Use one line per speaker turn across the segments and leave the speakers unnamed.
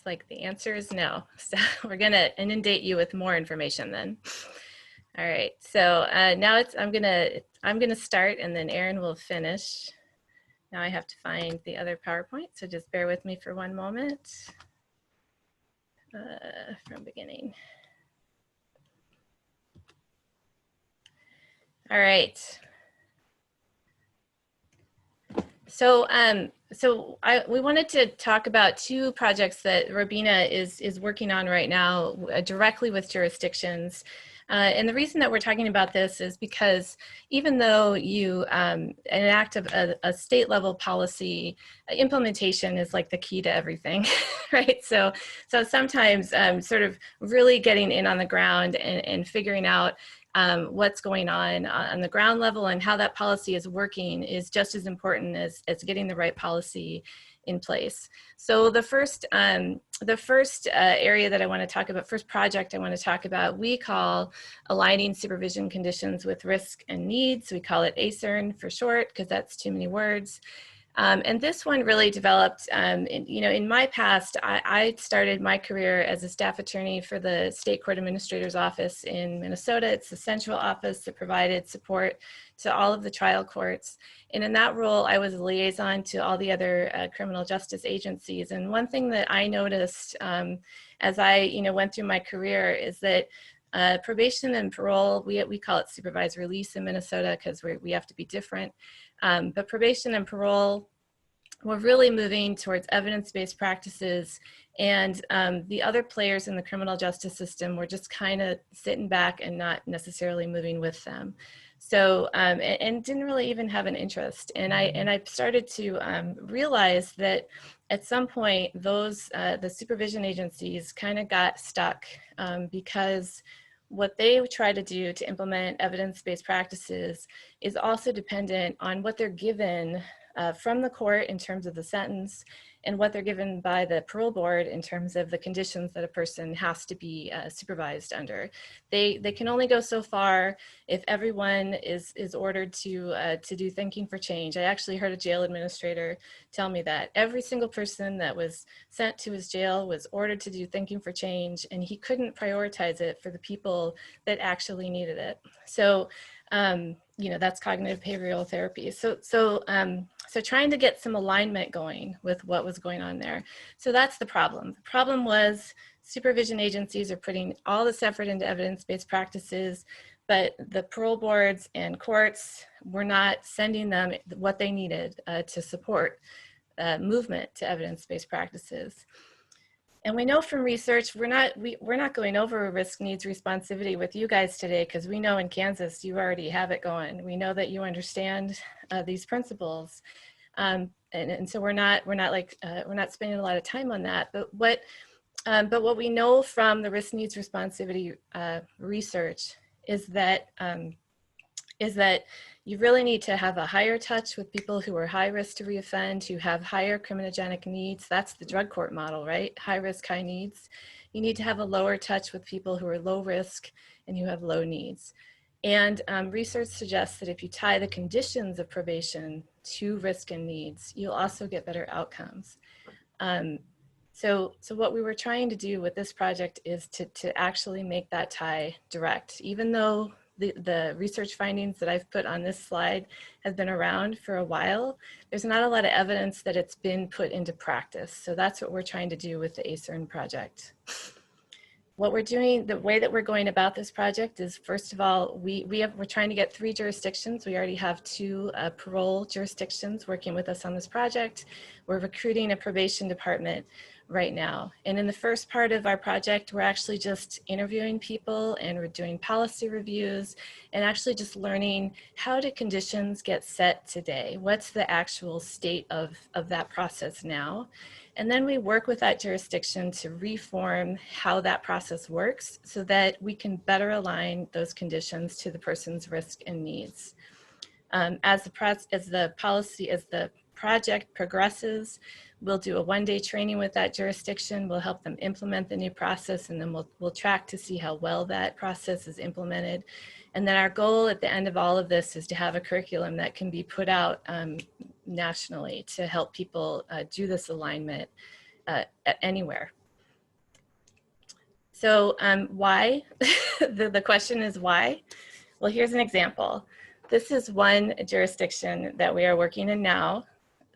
looks like the answer is no. So we're gonna inundate you with more information then. All right, so now I'm gonna start and then Erin will finish. Now I have to find the other PowerPoint, so just bear with me for one moment. From beginning. All right. So we wanted to talk about two projects that Robina is working on right now directly with jurisdictions. And the reason that we're talking about this is because even though you enact a state level policy, implementation is like the key to everything, right? So sometimes sort of really getting in on the ground and figuring out what's going on the ground level and how that policy is working is just as important as getting the right policy in place. So the first area that I want to talk about, first project I want to talk about, we call aligning supervision conditions with risk and needs. We call it ACERN for short because that's too many words. And this one really developed, in my past, I started my career as a staff attorney for the State Court Administrator's Office in Minnesota. It's the central office that provided support to all of the trial courts. And in that role, I was a liaison to all the other criminal justice agencies. And one thing that I noticed as I went through my career is that probation and parole, we call it supervised release in Minnesota because we have to be different. But probation and parole, we're really moving towards evidence-based practices, and the other players in the criminal justice system were just kind of sitting back and not necessarily moving with them. So, and didn't really even have an interest. And I started to realize that at some point, the supervision agencies kind of got stuck because what they try to do to implement evidence-based practices is also dependent on what they're given from the court in terms of the sentence and what they're given by the parole board in terms of the conditions that a person has to be supervised under. They can only go so far if everyone is ordered to do thinking for change. I actually heard a jail administrator tell me that every single person that was sent to his jail was ordered to do thinking for change, and he couldn't prioritize it for the people that actually needed it. So that's cognitive behavioral therapy. So trying to get some alignment going with what was going on there. So that's the problem. The problem was supervision agencies are putting all this effort into evidence-based practices, but the parole boards and courts were not sending them what they needed to support movement to evidence-based practices. And we know from research, we're not going over risk, needs, responsivity with you guys today because we know in Kansas you already have it going. We know that you understand these principles, and so we're not spending a lot of time on that. But what we know from the risk, needs, responsivity research is that you really need to have a higher touch with people who are high risk to reoffend, who have higher criminogenic needs. That's the drug court model, right? High risk, high needs. You need to have a lower touch with people who are low risk and who have low needs. And research suggests that if you tie the conditions of probation to risk and needs, you'll also get better outcomes. So what we were trying to do with this project is to actually make that tie direct, even though the research findings that I've put on this slide have been around for a while. There's not a lot of evidence that it's been put into practice. So that's what we're trying to do with the ACERN project. What we're doing, the way that we're going about this project is, first of all, we're trying to get 3 jurisdictions. We already have 2 parole jurisdictions working with us on this project. We're recruiting a probation department right now. And in the first part of our project, we're actually just interviewing people and we're doing policy reviews and actually just learning how do conditions get set today? What's the actual state of that process now? And then we work with that jurisdiction to reform how that process works so that we can better align those conditions to the person's risk and needs. As the project progresses, we'll do a 1-day training with that jurisdiction. We'll help them implement the new process, and then we'll track to see how well that process is implemented. And then our goal at the end of all of this is to have a curriculum that can be put out nationally to help people do this alignment anywhere. So why? The question is why? Well, here's an example. This is one jurisdiction that we are working in now.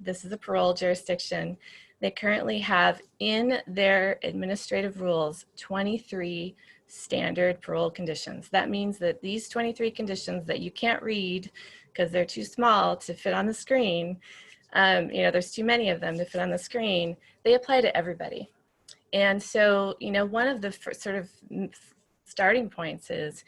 This is a parole jurisdiction. They currently have in their administrative rules 23 standard parole conditions. That means that these 23 conditions that you can't read because they're too small to fit on the screen, you know, there's too many of them to fit on the screen, they apply to everybody. And so, you know, one of the sort of starting points is,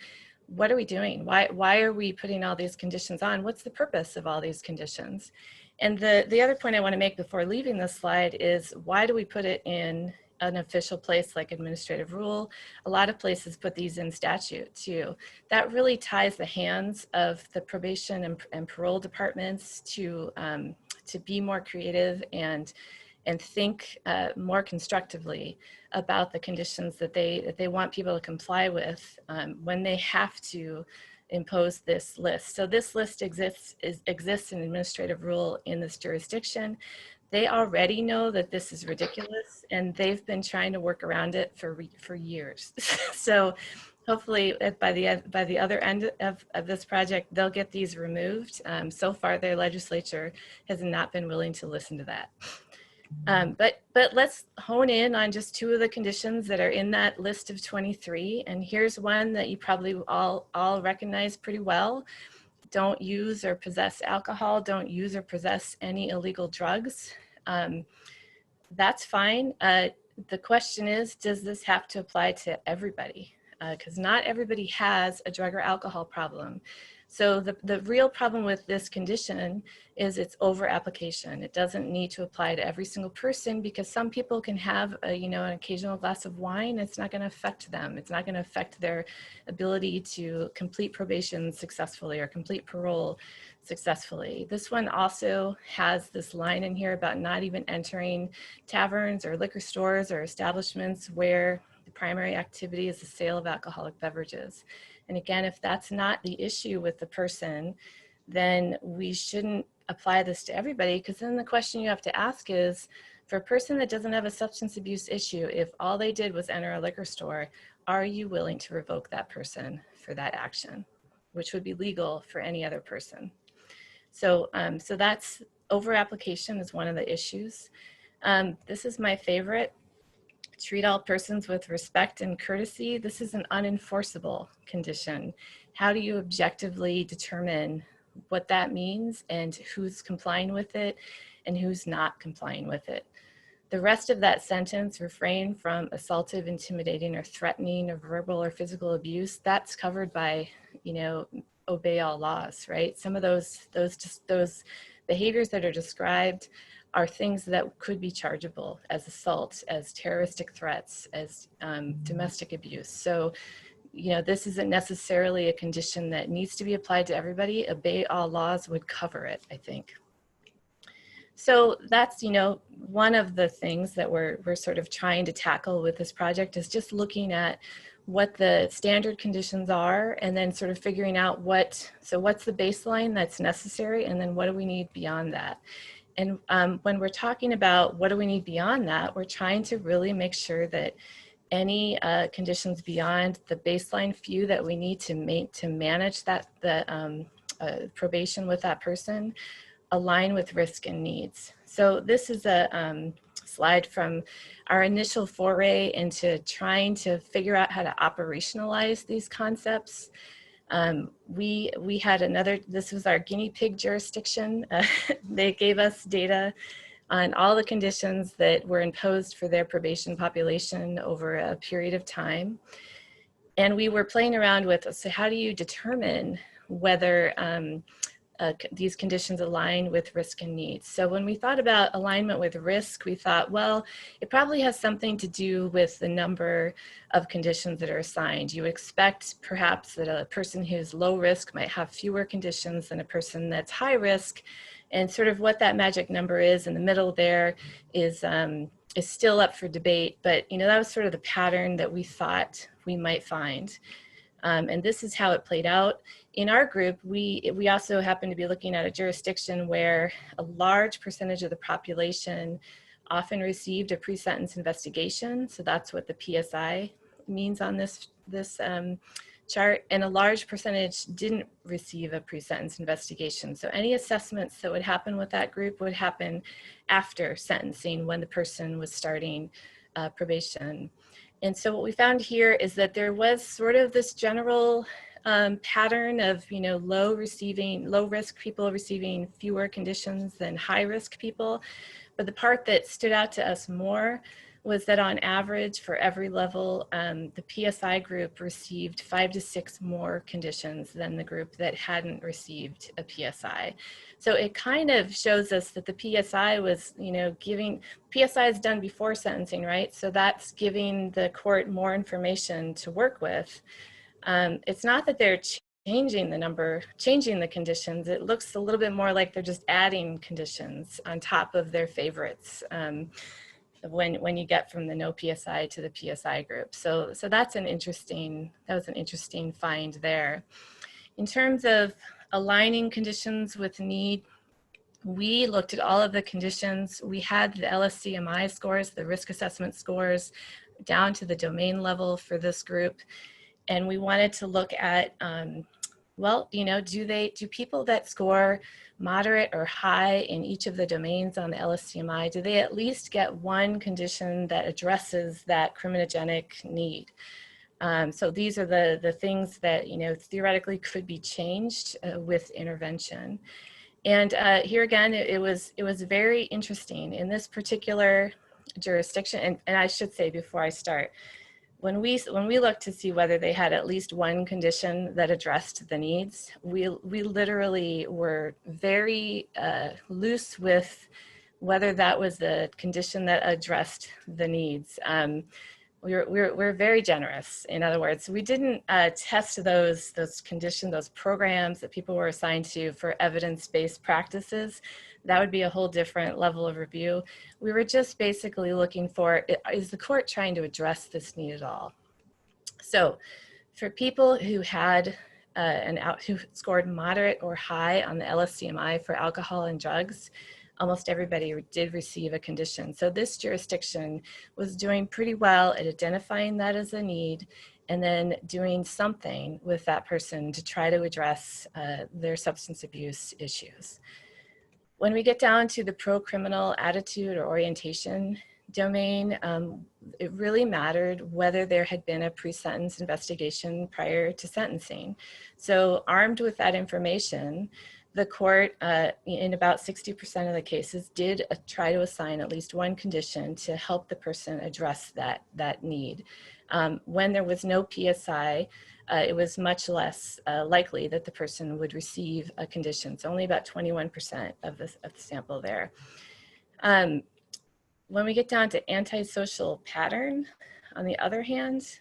what are we doing? Why are we putting all these conditions on? What's the purpose of all these conditions? And the other point I want to make before leaving this slide is, why do we put it in an official place like administrative rule? A lot of places put these in statute too. That really ties the hands of the probation and parole departments to be more creative and think more constructively about the conditions that they want people to comply with when they have to impose this list. So this list exists in administrative rule in this jurisdiction. They already know that this is ridiculous, and they've been trying to work around it for years. So hopefully by the other end of this project, they'll get these removed. So far, their legislature has not been willing to listen to that. But let's hone in on just two of the conditions that are in that list of 23. And here's one that you probably all recognize pretty well. Don't use or possess alcohol. Don't use or possess any illegal drugs. That's fine. The question is, does this have to apply to everybody? Because not everybody has a drug or alcohol problem. So the real problem with this condition is its over application. It doesn't need to apply to every single person, because some people can have an occasional glass of wine. It's not going to affect them. It's not going to affect their ability to complete probation successfully or complete parole successfully. This one also has this line in here about not even entering taverns or liquor stores or establishments where the primary activity is the sale of alcoholic beverages. And again, if that's not the issue with the person, then we shouldn't apply this to everybody, because then the question you have to ask is, for a person that doesn't have a substance abuse issue, if all they did was enter a liquor store, are you willing to revoke that person for that action, which would be legal for any other person? So, so that's over application is one of the issues. This is my favorite. Treat all persons with respect and courtesy. This is an unenforceable condition. How do you objectively determine what that means and who's complying with it and who's not complying with it? The rest of that sentence, refrain from assaultive, intimidating, or threatening, or verbal or physical abuse, that's covered by, obey all laws, right? Some of those behaviors that are described are things that could be chargeable as assault, as terroristic threats, as domestic abuse. So, this isn't necessarily a condition that needs to be applied to everybody. Obey all laws would cover it, I think. So that's, one of the things that we're sort of trying to tackle with this project, is just looking at what the standard conditions are, and then sort of figuring out what's the baseline that's necessary, and then what do we need beyond that. And when we're talking about what do we need beyond that, we're trying to really make sure that any conditions beyond the baseline few that we need to manage the probation with that person align with risk and needs. So this is a slide from our initial foray into trying to figure out how to operationalize these concepts. We had this was our guinea pig jurisdiction. They gave us data on all the conditions that were imposed for their probation population over a period of time. And we were playing around with, so how do you determine whether these conditions align with risk and needs? So when we thought about alignment with risk, we thought, well, it probably has something to do with the number of conditions that are assigned. You would expect perhaps that a person who's low risk might have fewer conditions than a person that's high risk. And sort of what that magic number is in the middle there is still up for debate. But that was sort of the pattern that we thought we might find. And this is how it played out. In our group, we also happen to be looking at a jurisdiction where a large percentage of the population often received a pre-sentence investigation. So that's what the PSI means on this chart, and a large percentage didn't receive a pre-sentence investigation. So any assessments that would happen with that group would happen after sentencing, when the person was starting probation. And so what we found here is that there was sort of this general pattern of, low risk people receiving fewer conditions than high risk people. But the part that stood out to us more was that on average for every level, the PSI group received 5 to 6 more conditions than the group that hadn't received a PSI. So it kind of shows us that the PSI was, PSI is done before sentencing, right? So that's giving the court more information to work with. It's not that they're changing the conditions. It looks a little bit more like they're just adding conditions on top of their favorites when you get from the no PSI to the PSI group. So that was an interesting find there. In terms of aligning conditions with need, we looked at all of the conditions. We had the LSCMI scores, the risk assessment scores, down to the domain level for this group. And we wanted to look at, do people that score moderate or high in each of the domains on the LSCMI, do they at least get one condition that addresses that criminogenic need? So these are the things that, theoretically could be changed with intervention. And here again, it was very interesting in this particular jurisdiction. And I should say before I start, when we looked to see whether they had at least one condition that addressed the needs, we literally were very loose with whether that was the condition that addressed the needs. We're very generous. In other words, we didn't test those conditions, those programs that people were assigned to for evidence-based practices. That would be a whole different level of review. We were just basically looking for, is the court trying to address this need at all? So for people who had who scored moderate or high on the LSCMI for alcohol and drugs, almost everybody did receive a condition. So this jurisdiction was doing pretty well at identifying that as a need and then doing something with that person to try to address their substance abuse issues. When we get down to the pro-criminal attitude or orientation domain, it really mattered whether there had been a pre-sentence investigation prior to sentencing. So armed with that information, the court, in about 60% of the cases, did try to assign at least one condition to help the person address that need. When there was no PSI, it was much less likely that the person would receive a condition. So only about 21% of the sample there. When we get down to antisocial pattern, on the other hand,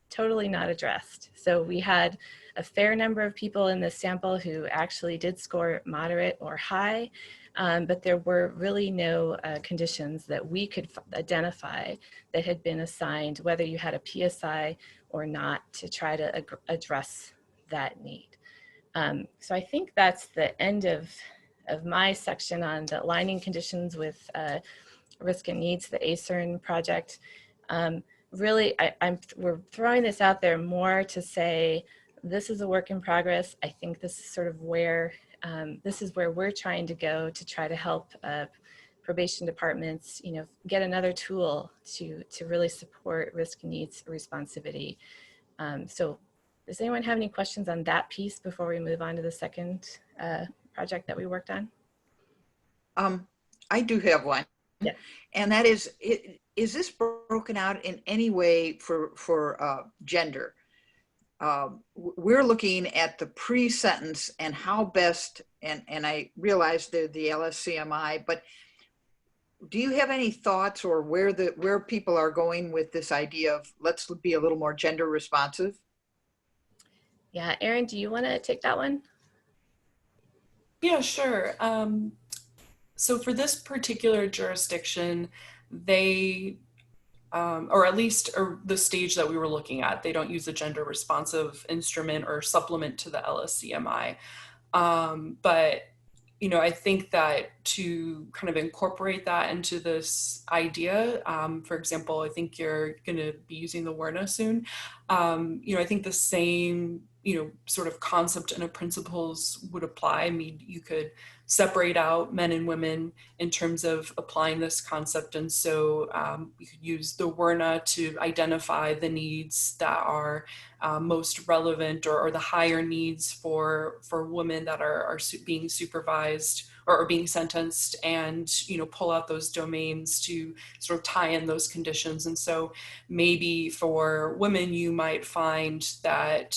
totally not addressed. So we had a fair number of people in this sample who actually did score moderate or high, but there were really no conditions that we could identify that had been assigned, whether you had a PSI or not, to try to address that need. So I think that's the end of my section on the aligning conditions with risk and needs, the ACERN project. Really, we're throwing this out there more to say, this is a work in progress. I think this is sort of where, this is where we're trying to go to try to help probation departments, get another tool to really support risk, needs, responsivity. So does anyone have any questions on that piece before we move on to the second project that we worked on?
I do have one.
Yeah.
And that is this broken out in any way for gender? We're looking at the pre-sentence and how best, and I realize the LSCMI, but do you have any thoughts or where people are going with this idea of let's be a little more gender responsive?
Yeah, Erin, do you want to take that one?
Yeah, sure. So for this particular jurisdiction, they, or at least the stage that we were looking at, they don't use a gender responsive instrument or supplement to the LSCMI. But I think that to kind of incorporate that into this idea, for example, I think you're going to be using the WERNA soon. I think the same, sort of concept and principles would apply. I mean, you could separate out men and women in terms of applying this concept. And so you could use the WERNA to identify the needs that are most relevant, or the higher needs for women that are being supervised or being sentenced, and pull out those domains to sort of tie in those conditions. And so maybe for women, you might find that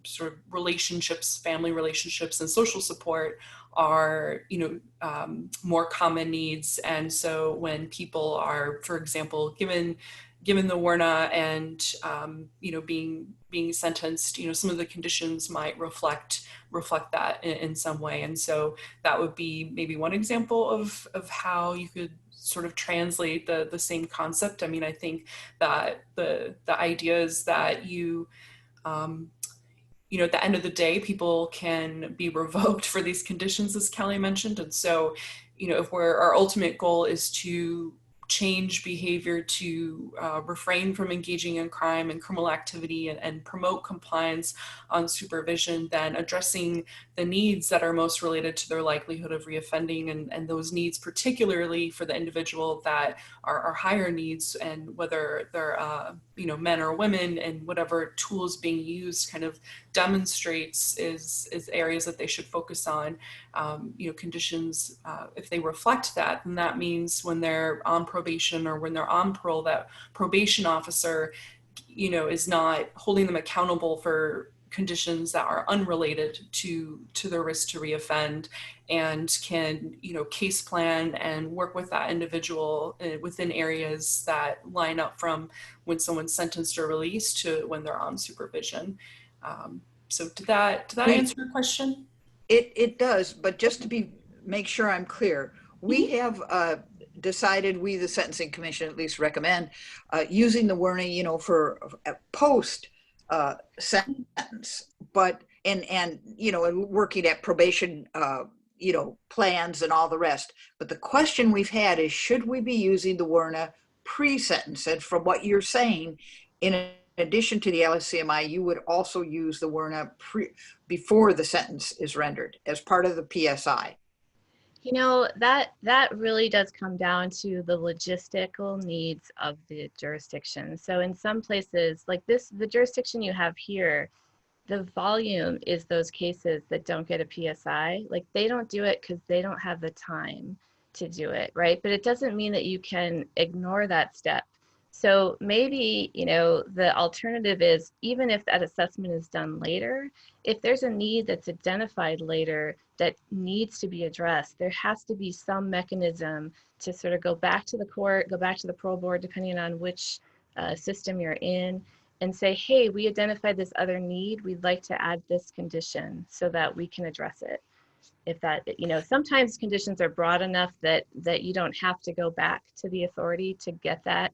sort of relationships, family relationships, and social support are more common needs. And so when people are, for example, given the WERNA and being sentenced, some of the conditions might reflect that in some way. And so that would be maybe one example of how you could sort of translate the same concept. I mean, I think that the idea is that at the end of the day, people can be revoked for these conditions, as Kelly mentioned. And so, if our ultimate goal is to change behavior to refrain from engaging in crime and criminal activity, and promote compliance on supervision, then addressing the needs that are most related to their likelihood of reoffending, and those needs particularly for the individual that are higher needs, and whether they're men or women, and whatever tools being used kind of demonstrates is areas that they should focus on. Conditions, if they reflect that, then that means when they're on probation or when they're on parole, that probation officer, is not holding them accountable for conditions that are unrelated to their risk to reoffend, and can, case plan and work with that individual within areas that line up from when someone's sentenced or released to when they're on supervision. So did that answer your question?
It does, but just to make sure I'm clear, we have decided, we, the Sentencing Commission, at least recommend using the WERNA, for post sentence, but and working at probation, plans and all the rest. But the question we've had is, should we be using the WERNA pre-sentence? And from what you're saying, in addition to the LSCMI, you would also use the WERNA before the sentence is rendered as part of the PSI.
That really does come down to the logistical needs of the jurisdiction. So in some places like this, the jurisdiction you have here, the volume is those cases that don't get a PSI. Like, they don't do it because they don't have the time to do it, right? But it doesn't mean that you can ignore that step. So maybe, the alternative is, even if that assessment is done later, if there's a need that's identified later that needs to be addressed, there has to be some mechanism to sort of go back to the court, go back to the parole board, depending on which system you're in, and say, hey, we identified this other need. We'd like to add this condition so that we can address it. If that, sometimes conditions are broad enough that you don't have to go back to the authority to get that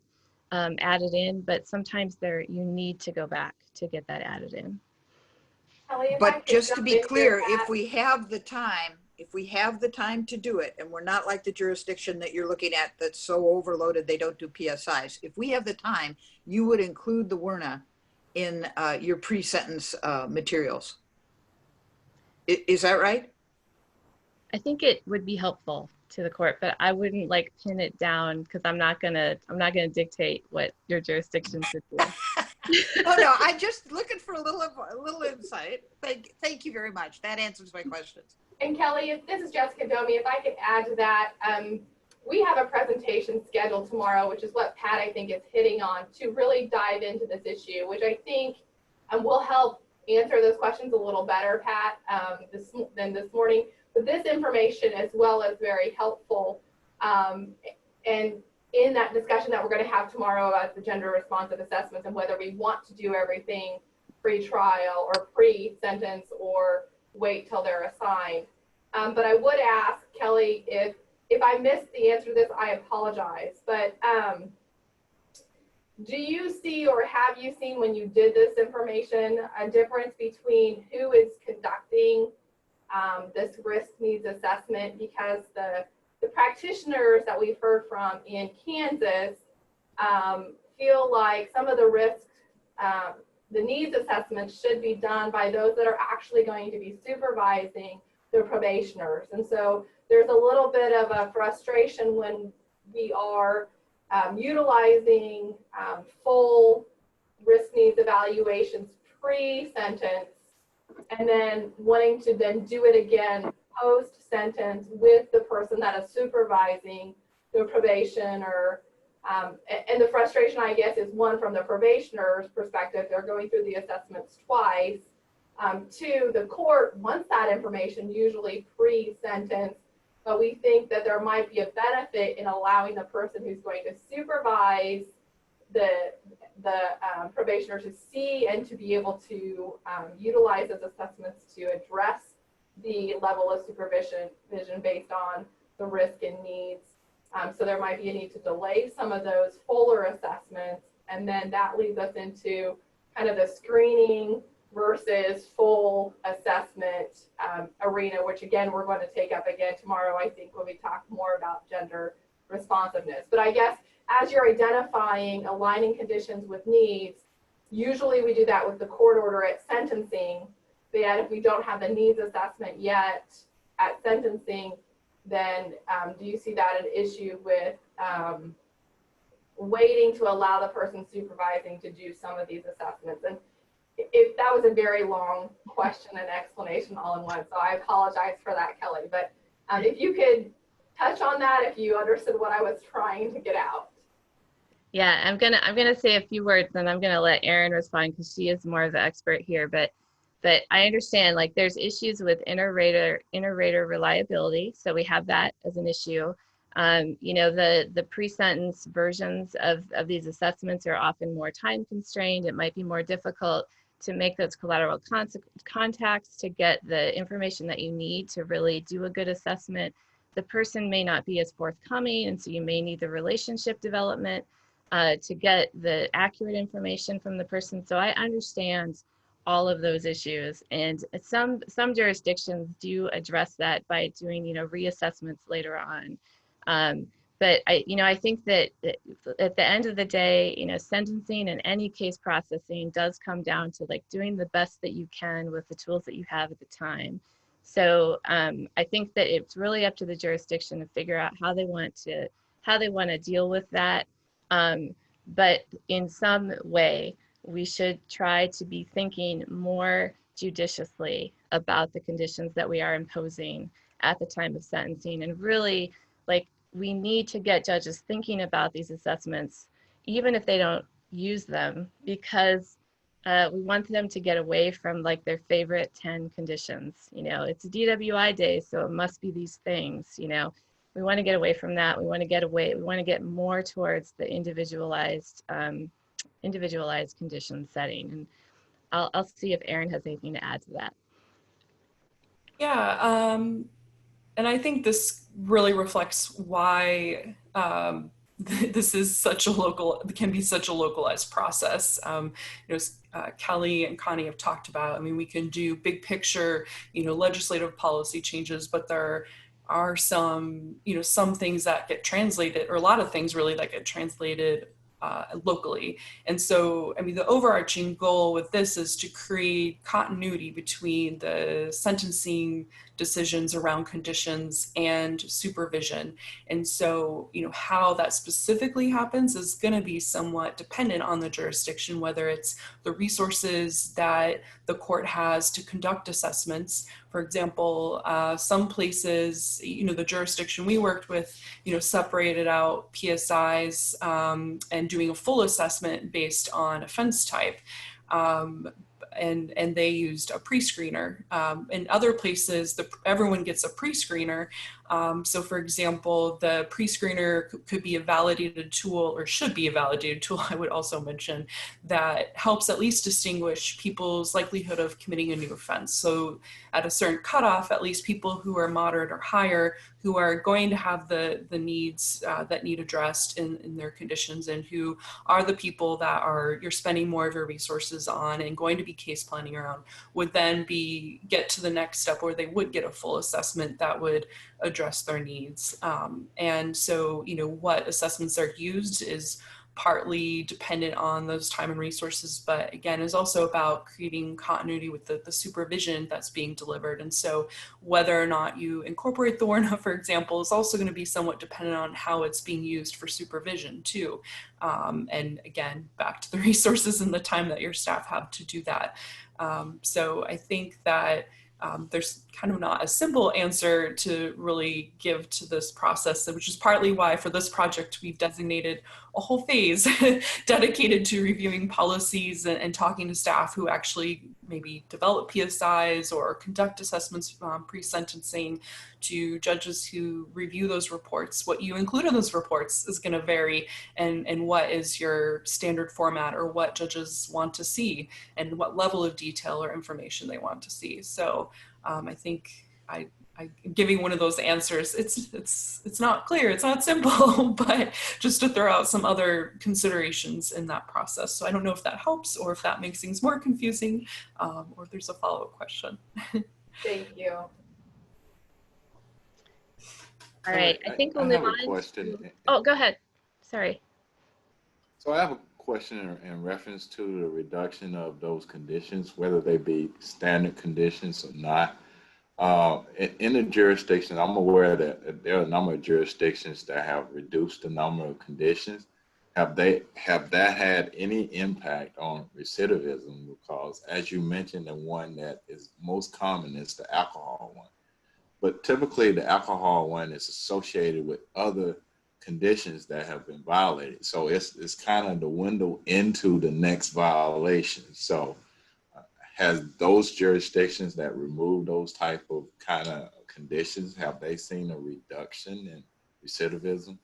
added in, but sometimes you need to go back to get that added in.
Kelly,
but just to be clear, if we have the time to do it, and we're not like the jurisdiction that you're looking at that's so overloaded they don't do PSIs. If we have the time, you would include the WERNA in your pre-sentence materials. Is that right?
I think it would be helpful to the court, but I wouldn't pin it down, because I'm not gonna dictate what your jurisdiction should do.
No, I'm just looking for a little insight. Thank you very much. That answers my questions.
And Kelly, this is Jessica Domi. If I could add to that, we have a presentation scheduled tomorrow, which is what Pat, I think, is hitting on, to really dive into this issue, which I think will help answer those questions a little better, Pat, than this morning. But this information as well is very helpful. And in that discussion that we're going to have tomorrow about the gender responsive assessments and whether we want to do everything pre-trial or pre-sentence or wait till they're assigned. But I would ask, Kelly, if I missed the answer to this, I apologize. But do you see, or have you seen when you did this information, a difference between who is conducting this risk needs assessment, because the practitioners that we've heard from in Kansas feel like some of the risks, the needs assessments should be done by those that are actually going to be supervising the probationers. And so there's a little bit of a frustration when we are utilizing full risk needs evaluations pre-sentence, and then wanting to then do it again post-sentence with the person that is supervising the probation. Or and the frustration, I guess, is one, from the probationer's perspective, they're going through the assessments twice. Two, the court wants that information usually pre-sentence, but we think that there might be a benefit in allowing the person who's going to supervise the probationer to see and to be able to utilize those assessments to address the level of supervision based on the risk and needs. So there might be a need to delay some of those fuller assessments, and then that leads us into kind of the screening versus full assessment arena, which again, we're going to take up again tomorrow, I think, when we talk more about gender responsiveness. But I guess as you're identifying aligning conditions with needs, usually we do that with the court order at sentencing. But yet if we don't have the needs assessment yet at sentencing, then do you see that an issue with waiting to allow the person supervising to do some of these assessments? And if that was a very long question and explanation all in one, so I apologize for that, Kelly. But if you could touch on that, if you understood what I was trying to get out.
Yeah, I'm gonna say a few words, and I'm gonna let Erin respond because she is more of the expert here. But I understand, like, there's issues with inter-rater reliability, so we have that as an issue. You know, the pre-sentence versions of these assessments are often more time constrained. It might be more difficult to make those collateral contacts to get the information that you need to really do a good assessment. The person may not be as forthcoming, and so you may need the relationship development to get the accurate information from the person. So I understand all of those issues, and some jurisdictions do address that by doing, you know, reassessments later on. But I think that at the end of the day, you know, sentencing and any case processing does come down to like doing the best that you can with the tools that you have at the time. So I think that it's really up to the jurisdiction to figure out how they want to deal with that. But in some way, we should try to be thinking more judiciously about the conditions that we are imposing at the time of sentencing. And really, like, we need to get judges thinking about these assessments, even if they don't use them, because we want them to get away from like their favorite 10 conditions. You know, it's a DWI day, so it must be these things. You know, we want to get away from that. We want to get more towards the individualized condition setting. And I'll see if Erin has anything to add to that.
Yeah, and I think this really reflects why this is can be such a localized process. Kelly and Connie have talked about, I mean, we can do big picture, legislative policy changes, but there are some things that get translated, or a lot of things really that get translated locally. And so, I mean, the overarching goal with this is to create continuity between the sentencing decisions around conditions and supervision. And so, how that specifically happens is going to be somewhat dependent on the jurisdiction, whether it's the resources that the court has to conduct assessments. For example, some places, the jurisdiction we worked with, separated out PSIs and doing a full assessment based on offense type. And they used a pre-screener. In other places, everyone gets a pre-screener, So for example, the pre-screener could be a validated tool, or should be a validated tool, I would also mention, that helps at least distinguish people's likelihood of committing a new offense. So at a certain cutoff, at least people who are moderate or higher, who are going to have the needs that need addressed in their conditions, and who are the people that you're spending more of your resources on and going to be case planning around, would then get to the next step where they would get a full assessment that would address their needs. And so, what assessments are used is partly dependent on those time and resources, but again, is also about creating continuity with the supervision that's being delivered. And so whether or not you incorporate the WRNA, for example, is also going to be somewhat dependent on how it's being used for supervision too. And again, back to the resources and the time that your staff have to do that. So I think that there's kind of not a simple answer to really give to this process, which is partly why for this project we've designated a whole phase dedicated to reviewing policies and talking to staff who actually maybe develop PSIs or conduct assessments pre-sentencing, to judges who review those reports. What you include in those reports is going to vary, and what is your standard format, or what judges want to see, and what level of detail or information they want to see. So I think I giving one of those answers, it's not clear, it's not simple, but just to throw out some other considerations in that process. So I don't know if that helps, or if that makes things more confusing, or if there's a follow-up question.
Thank you.
All right, I think we'll move on.
Question.
Oh, go ahead. Sorry.
So I have a question in reference to the reduction of those conditions, whether they be standard conditions or not. In the jurisdiction, I'm aware that there are a number of jurisdictions that have reduced the number of conditions. Have that had any impact on recidivism? Because as you mentioned, the one that is most common is the alcohol one. But typically the alcohol one is associated with other conditions that have been violated. So it's kind of the window into the next violation. So has those jurisdictions that remove those type of kind of conditions, have they seen a reduction in recidivism?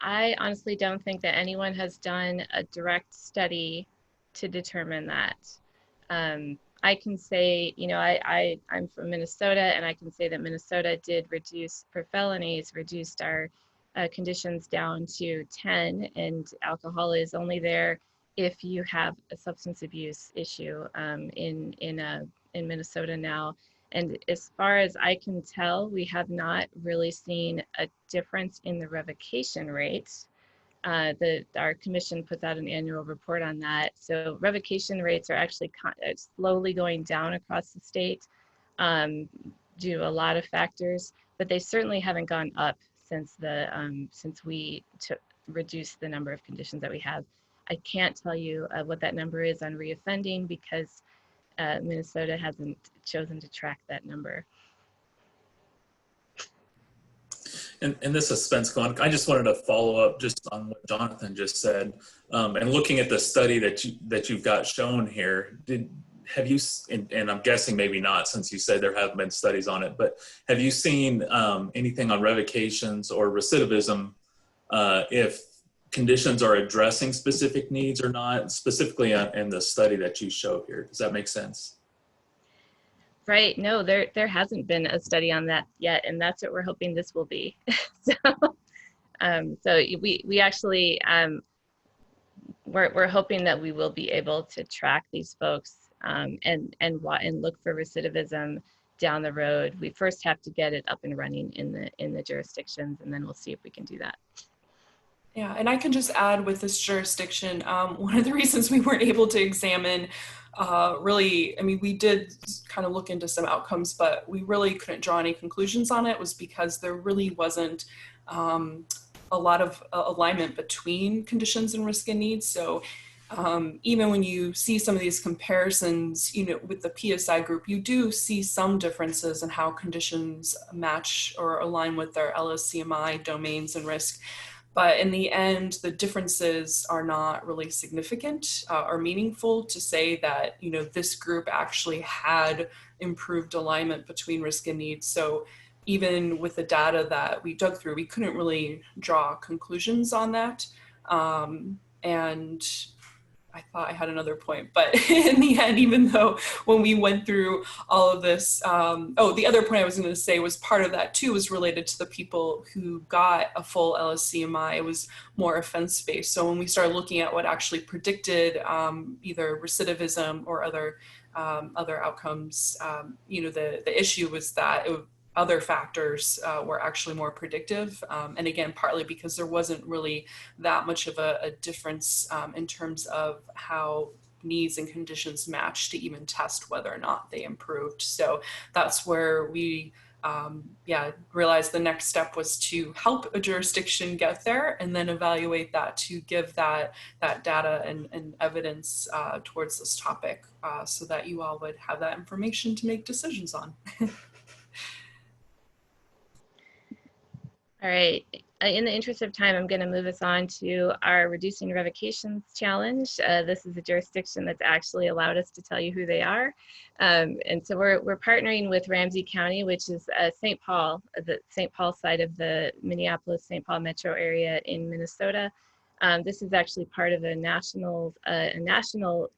I honestly don't think that anyone has done a direct study to determine that. I can say, I'm from Minnesota, and I can say that Minnesota did reduce, for felonies, reduced our conditions down to 10, and alcohol is only there if you have a substance abuse issue in Minnesota now. And as far as I can tell, we have not really seen a difference in the revocation rates. Our commission puts out an annual report on that. So revocation rates are actually slowly going down across the state due to a lot of factors, but they certainly haven't gone up since we reduced the number of conditions that we have. I can't tell you what that number is on reoffending, because Minnesota hasn't chosen to track that number.
And this is Spence going. I just wanted to follow up just on what Jonathan just said, and looking at the study that you've got shown here. Have you? And I'm guessing maybe not, since you said there haven't been studies on it. But have you seen anything on revocations or recidivism, if conditions are addressing specific needs or not, specifically in the study that you show here? Does that make sense?
Right. No, there hasn't been a study on that yet, and that's what we're hoping this will be. So we actually we're hoping that we will be able to track these folks and look for recidivism down the road. We first have to get it up and running in the jurisdictions, and then we'll see if we can do that.
Yeah, and I can just add with this jurisdiction, one of the reasons we weren't able to examine we did kind of look into some outcomes, but we really couldn't draw any conclusions on it, was because there really wasn't a lot of alignment between conditions and risk and needs. So even when you see some of these comparisons, with the PSI group, you do see some differences in how conditions match or align with their LSCMI domains and risk. But in the end, the differences are not really significant or meaningful to say that, you know, this group actually had improved alignment between risk and needs. So even with the data that we dug through, we couldn't really draw conclusions on that. And I thought I had another point, but in the end, even though when we went through all of this, the other point I was going to say was part of that too was related to the people who got a full LSCMI. It was more offense-based. So when we started looking at what actually predicted either recidivism or other outcomes, you know, the issue was that other factors were actually more predictive. And again, partly because there wasn't really that much of a difference in terms of how needs and conditions matched to even test whether or not they improved. So that's where we realized the next step was to help a jurisdiction get there and then evaluate that to give that data and evidence towards this topic so that you all would have that information to make decisions on.
All right. In the interest of time, I'm going to move us on to our Reducing Revocations Challenge. This is a jurisdiction that's actually allowed us to tell you who they are. And so we're partnering with Ramsey County, which is St. Paul, the St. Paul side of the Minneapolis-St. Paul metro area in Minnesota. This is actually part of a national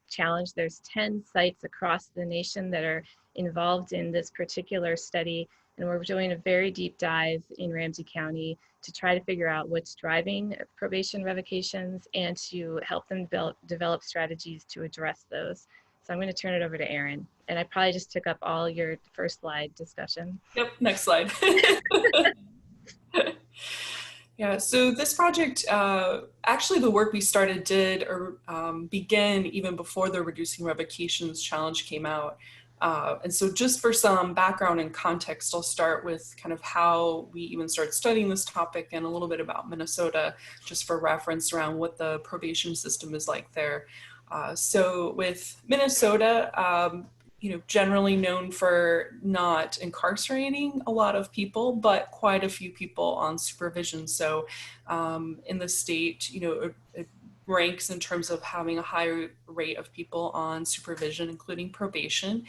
challenge. There's 10 sites across the nation that are involved in this particular study. And we're doing a very deep dive in Ramsey County to try to figure out what's driving probation revocations and to help them develop strategies to address those. So I'm going to turn it over to Erin. And I probably just took up all your first slide discussion.
Yep, next slide. Yeah, so this project, actually the work we started did begin even before the Reducing Revocations Challenge came out. And so just for some background and context, I'll start with kind of how we even started studying this topic and a little bit about Minnesota, just for reference around what the probation system is like there. So with Minnesota, you know, generally known for not incarcerating a lot of people, but quite a few people on supervision. So in the state, you know, it ranks in terms of having a high rate of people on supervision, including probation.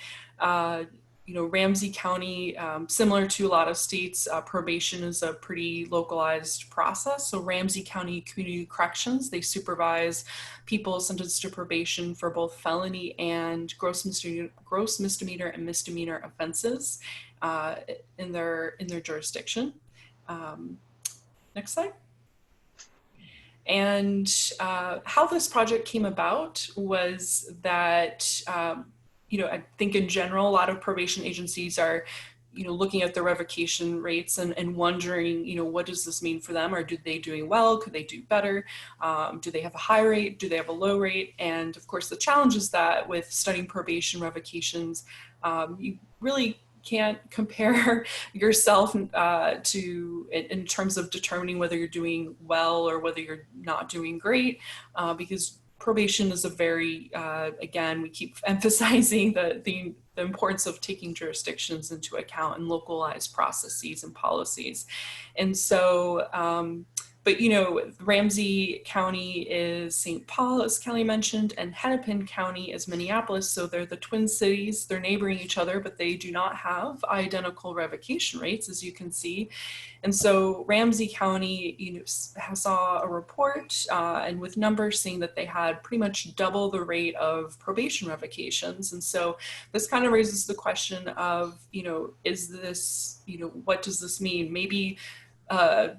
You know, Ramsey County, similar to a lot of states, probation is a pretty localized process. So Ramsey County Community Corrections, they supervise people sentenced to probation for both felony and gross misdemeanor and misdemeanor offenses in their jurisdiction. Next slide. And how this project came about was that, you know, I think in general, a lot of probation agencies are, you know, looking at the revocation rates and wondering, you know, what does this mean for them? Are they doing well? Could they do better? Do they have a high rate? Do they have a low rate? And of course, the challenge is that with studying probation revocations, you really can't compare yourself to in terms of determining whether you're doing well or whether you're not doing great, because probation is a very, again, we keep emphasizing the importance of taking jurisdictions into account and localized processes and policies. And so, but, you know, Ramsey County is St. Paul, as Kelly mentioned, and Hennepin County is Minneapolis. So they're the twin cities. They're neighboring each other, but they do not have identical revocation rates, as you can see. And so Ramsey County, you know, saw a report and with numbers saying that they had pretty much double the rate of probation revocations. And so this kind of raises the question of, you know, is this, you know, what does this mean? Maybe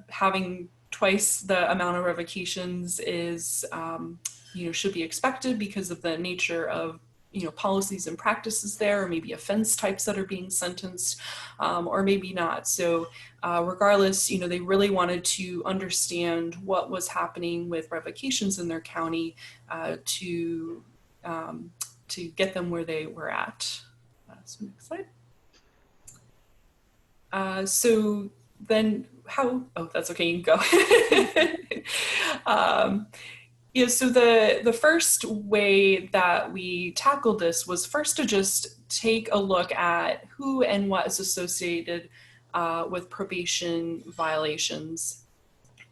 having twice the amount of revocations is, you know, should be expected because of the nature of, you know, policies and practices there, or maybe offense types that are being sentenced, or maybe not. So regardless, you know, they really wanted to understand what was happening with revocations in their county to get them where they were at. So next slide. So then how, oh, that's okay, you can go. Yeah, so the first way that we tackled this was first to just take a look at who and what is associated with probation violations.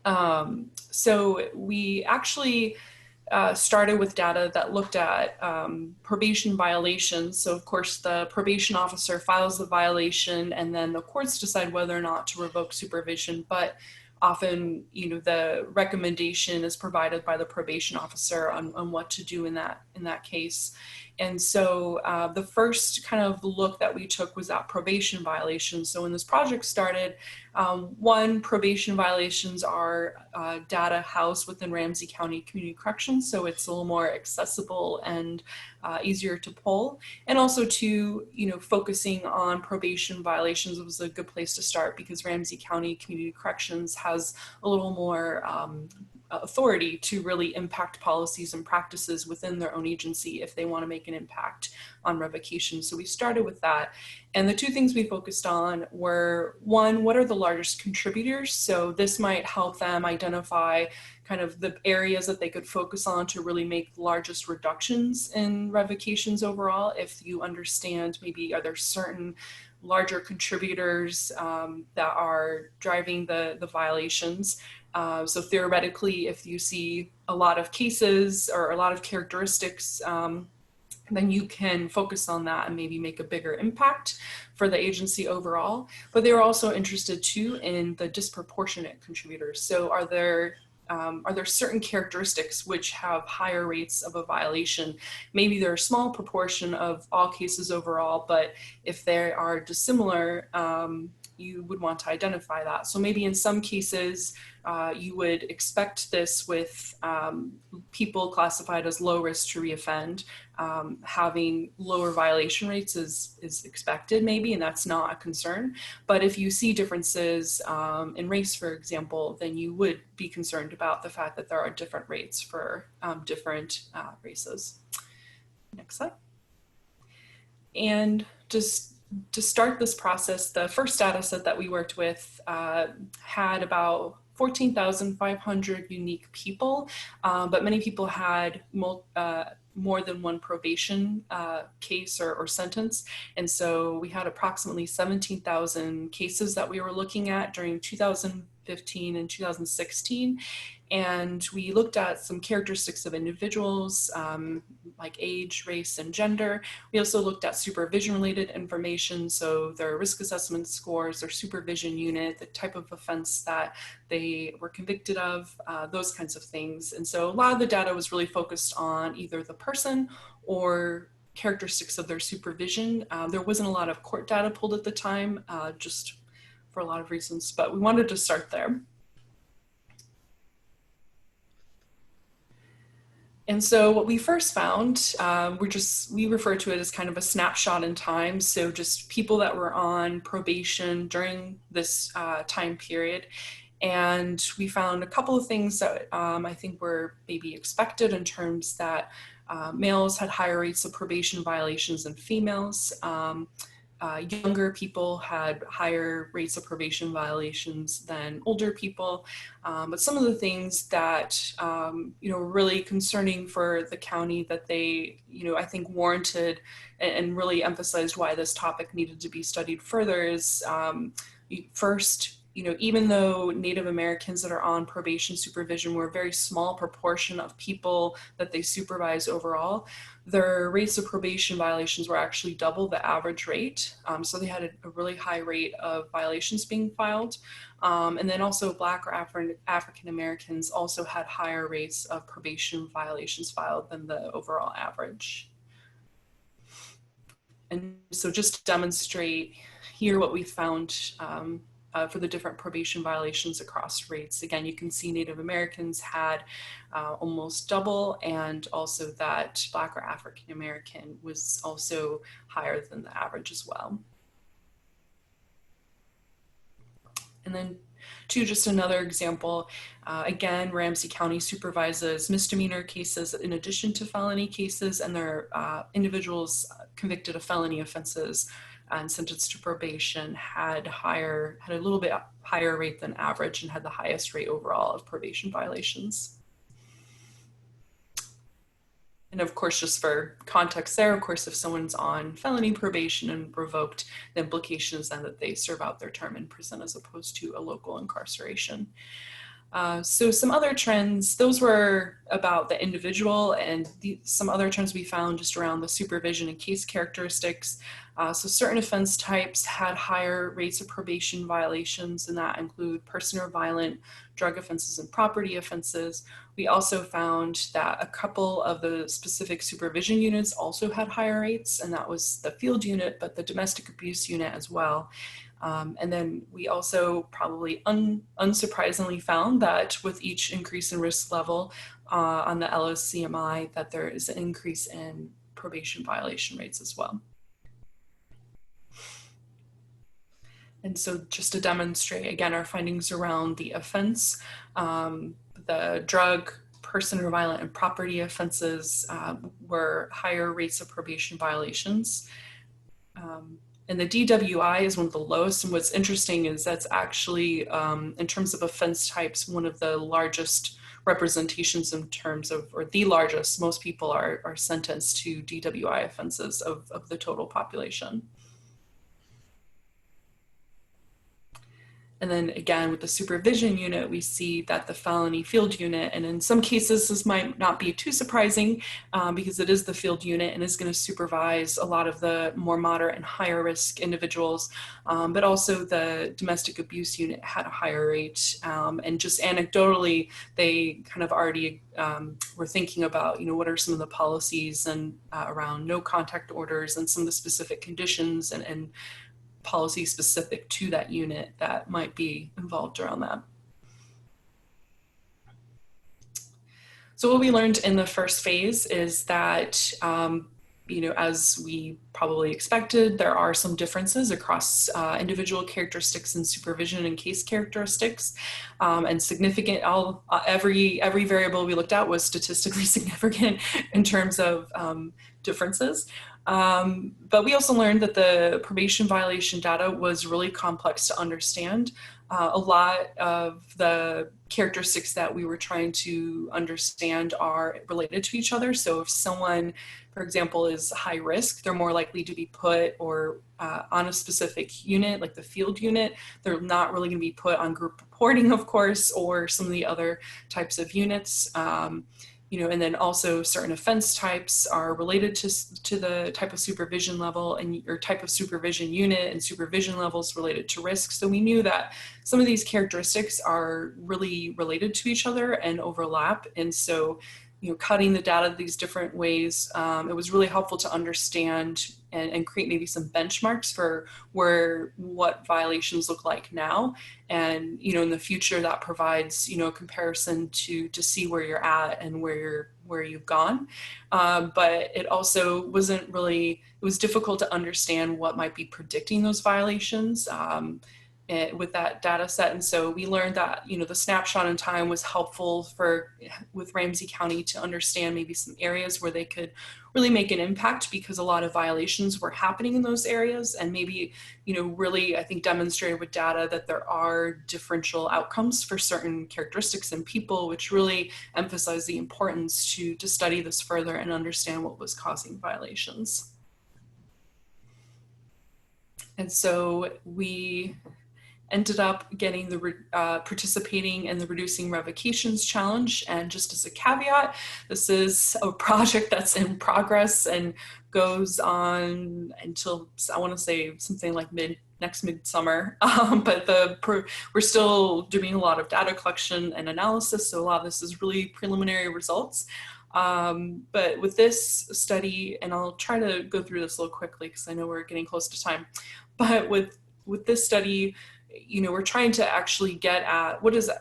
So we actually started with data that looked at probation violations. So of course the probation officer files the violation and then the courts decide whether or not to revoke supervision. But often, the recommendation is provided by the probation officer on what to do in that case. And so the first kind of look that we took was at probation violations. So when this project started, one, probation violations are data housed within Ramsey County Community Corrections, so it's a little more accessible and easier to pull. And also two, focusing on probation violations was a good place to start because Ramsey County Community Corrections has a little more authority to really impact policies and practices within their own agency if they want to make an impact on revocation. So we started with that. And the two things we focused on were, one, what are the largest contributors? So this might help them identify kind of the areas that they could focus on to really make the largest reductions in revocations overall. If you understand, maybe are there certain larger contributors that are driving the violations. So theoretically, if you see a lot of cases or a lot of characteristics, then you can focus on that and maybe make a bigger impact for the agency overall. But they were also interested too in the disproportionate contributors. So are there certain characteristics which have higher rates of a violation? Maybe they're a small proportion of all cases overall, but if they are dissimilar, you would want to identify that. So maybe in some cases, you would expect this with people classified as low risk to reoffend. Having lower violation rates is expected maybe, and that's not a concern. But if you see differences in race, for example, then you would be concerned about the fact that there are different rates for different races. Next slide. And just to start this process, the first data set that we worked with had about 14,500 unique people, but many people had more than one probation case or sentence. And so we had approximately 17,000 cases that we were looking at during 2015 and 2016. And we looked at some characteristics of individuals, like age, race, and gender. We also looked at supervision-related information, so their risk assessment scores, their supervision unit, the type of offense that they were convicted of, those kinds of things. And so a lot of the data was really focused on either the person or characteristics of their supervision. There wasn't a lot of court data pulled at the time, just for a lot of reasons, but we wanted to start there. And so what we first found, we refer to it as kind of a snapshot in time. So just people that were on probation during this time period. And we found a couple of things that I think were maybe expected in terms that males had higher rates of probation violations than females. Younger people had higher rates of probation violations than older people. But some of the things that, really concerning for the county that they, I think warranted and really emphasized why this topic needed to be studied further is first, even though Native Americans that are on probation supervision were a very small proportion of people that they supervise overall, their rates of probation violations were actually double the average rate. So they had a really high rate of violations being filed. And then also Black or African Americans also had higher rates of probation violations filed than the overall average. And so just to demonstrate here what we found for the different probation violations across rates. Again, you can see Native Americans had almost double, and also that Black or African American was also higher than the average as well. And then just another example, again, Ramsey County supervises misdemeanor cases in addition to felony cases, and their individuals convicted of felony offenses and sentenced to probation had a little bit higher rate than average and had the highest rate overall of probation violations. And of course, just for context there, of course, if someone's on felony probation and revoked, the implication is then that they serve out their term in prison as opposed to a local incarceration. So some other trends, those were about the individual, and some other trends we found just around the supervision and case characteristics. So certain offense types had higher rates of probation violations, and that include person or violent, drug offenses, and property offenses. We also found that a couple of the specific supervision units also had higher rates, and that was the field unit, but the domestic abuse unit as well. And then we also probably unsurprisingly found that with each increase in risk level on the LOCMI, that there is an increase in probation violation rates as well. And so just to demonstrate, again, our findings around the offense, the drug, person or violent, and property offenses were higher rates of probation violations. And the DWI is one of the lowest. And what's interesting is that's actually, in terms of offense types, one of the largest representations in terms of, or the largest, most people are sentenced to DWI offenses of the total population. And then again, with the supervision unit, we see that the felony field unit, and in some cases, this might not be too surprising because it is the field unit and is going to supervise a lot of the more moderate and higher risk individuals, but also the domestic abuse unit had a higher rate. And just anecdotally, they kind of already were thinking about, what are some of the policies and around no contact orders and some of the specific conditions and policy specific to that unit that might be involved around that. So what we learned in the first phase is that, as we probably expected, there are some differences across individual characteristics in supervision and case characteristics, and significant. Every variable we looked at was statistically significant in terms of differences. But we also learned that the probation violation data was really complex to understand. A lot of the characteristics that we were trying to understand are related to each other. So if someone, for example, is high risk, they're more likely to be put or on a specific unit, like the field unit. They're not really going to be put on group reporting, of course, or some of the other types of units. And then also certain offense types are related to the type of supervision level and or type of supervision unit, and supervision levels related to risk. So we knew that some of these characteristics are really related to each other and overlap. And so, cutting the data these different ways, it was really helpful to understand and create maybe some benchmarks for what violations look like now. And, in the future that provides, a comparison to see where you're at and where you've gone. But it also wasn't really, it was difficult to understand what might be predicting those violations with that data set. And so we learned that, the snapshot in time was helpful with Ramsey County to understand maybe some areas where they could really make an impact, because a lot of violations were happening in those areas, and maybe, really, I think, demonstrated with data that there are differential outcomes for certain characteristics in people, which really emphasized the importance to study this further and understand what was causing violations. And so we ended up getting participating in the Reducing Revocations Challenge. And just as a caveat, this is a project that's in progress and goes on until, I want to say something like next midsummer. But we're still doing a lot of data collection and analysis. So a lot of this is really preliminary results. But with this study, and I'll try to go through this a little quickly because I know we're getting close to time, but with this study, we're trying to actually get at what is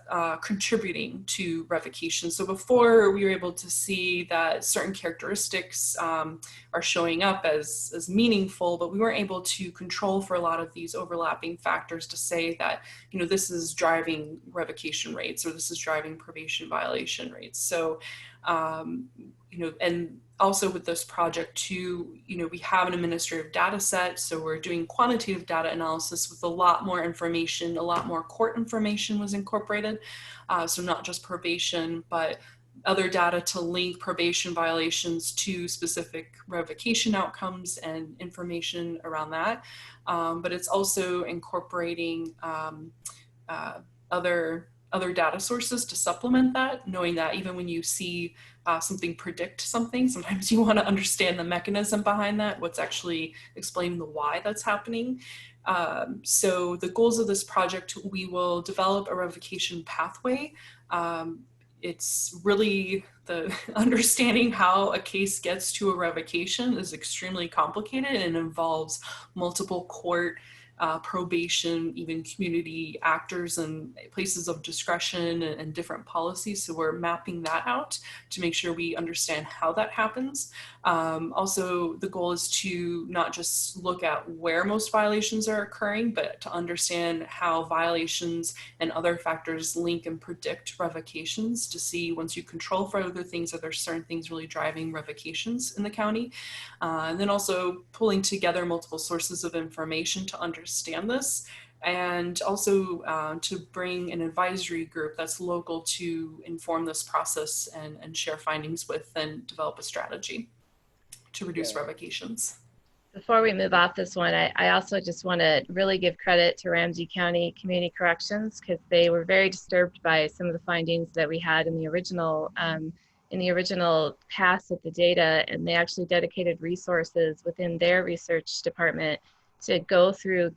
contributing to revocation. So before, we were able to see that certain characteristics are showing up as meaningful, but we weren't able to control for a lot of these overlapping factors to say that, this is driving revocation rates or this is driving probation violation rates. So, and also with this project too, we have an administrative data set. So we're doing quantitative data analysis with a lot more information, a lot more court information was incorporated. So not just probation, but other data to link probation violations to specific revocation outcomes and information around that. But it's also incorporating other other data sources to supplement that, knowing that even when you see something predict something, sometimes you want to understand the mechanism behind that, what's actually explaining the why that's happening. So the goals of this project, we will develop a revocation pathway. It's really the understanding how a case gets to a revocation is extremely complicated and involves multiple court, probation, even community actors and places of discretion and different policies. So we're mapping that out to make sure we understand how that happens. Also, the goal is to not just look at where most violations are occurring, but to understand how violations and other factors link and predict revocations to see once you control for other things, are there certain things really driving revocations in the county? And then also pulling together multiple sources of information to understand this, and also to bring an advisory group that's local to inform this process and share findings with and develop a strategy to reduce revocations.
Before we move off this one, I also just want to really give credit to Ramsey County Community Corrections, because they were very disturbed by some of the findings that we had in the original pass at the data, and they actually dedicated resources within their research department to go through